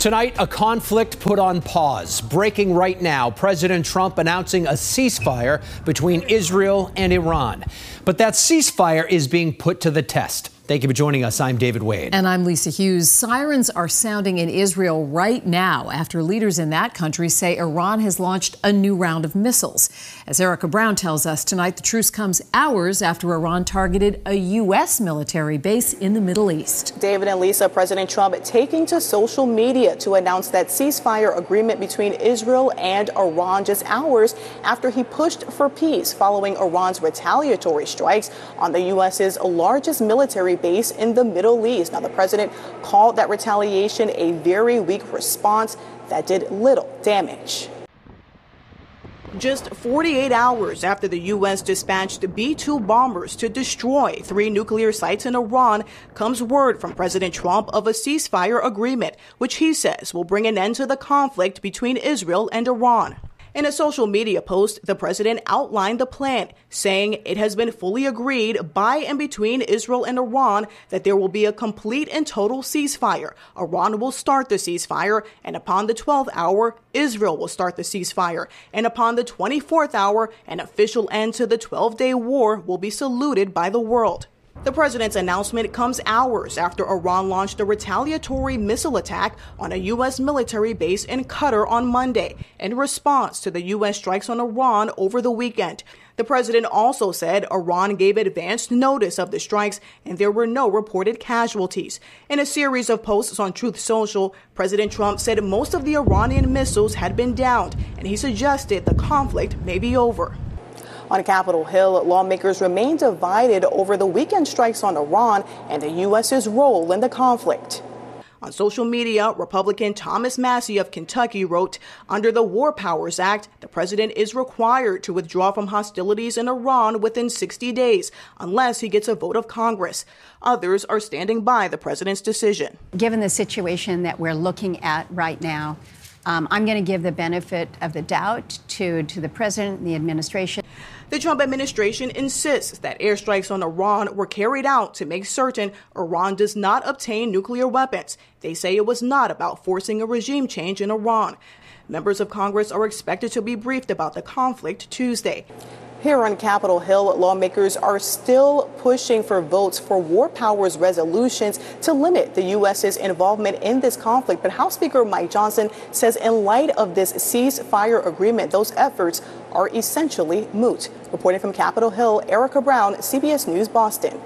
Tonight, a conflict put on pause. Breaking right now, President Trump announcing a ceasefire between Israel and Iran. But that ceasefire is being put to the test. Thank you for joining us. I'm David Wade. And I'm Lisa Hughes. Sirens are sounding in Israel right now after leaders in that country say Iran has launched a new round of missiles. As Erica Brown tells us tonight, the truce comes hours after Iran targeted a U.S. military base in the Middle East. David and Lisa, President Trump taking to social media to announce that ceasefire agreement between Israel and Iran just hours after he pushed for peace following Iran's retaliatory strikes on the U.S.'s largest military base in the Middle East. Now, the president called that retaliation a very weak response that did little damage. Just 48 hours after the U.S. dispatched B-2 bombers to destroy 3 nuclear sites in Iran, comes word from President Trump of a ceasefire agreement, which he says will bring an end to the conflict between Israel and Iran. In a social media post, the president outlined the plan, saying it has been fully agreed by and between Israel and Iran that there will be a complete and total ceasefire. Iran will start the ceasefire, and upon the 12th hour, Israel will start the ceasefire. And upon the 24th hour, an official end to the 12-day war will be saluted by the world. The president's announcement comes hours after Iran launched a retaliatory missile attack on a U.S. military base in Qatar on Monday in response to the U.S. strikes on Iran over the weekend. The president also said Iran gave advanced notice of the strikes and there were no reported casualties. In a series of posts on Truth Social, President Trump said most of the Iranian missiles had been downed, and he suggested the conflict may be over. On Capitol Hill, lawmakers remain divided over the weekend strikes on Iran and the U.S.'s role in the conflict. On social media, Republican Thomas Massie of Kentucky wrote, "Under the War Powers Act, the president is required to withdraw from hostilities in Iran within 60 days, unless he gets a vote of Congress." Others are standing by the president's decision. Given the situation that we're looking at right now, I'm going to give the benefit of the doubt to the president and the administration. The Trump administration insists that airstrikes on Iran were carried out to make certain Iran does not obtain nuclear weapons. They say it was not about forcing a regime change in Iran. Members of Congress are expected to be briefed about the conflict Tuesday. Here on Capitol Hill, lawmakers are still pushing for votes for war powers resolutions to limit the U.S.'s involvement in this conflict. But House Speaker Mike Johnson says in light of this ceasefire agreement, those efforts are essentially moot. Reporting from Capitol Hill, Erica Brown, CBS News, Boston.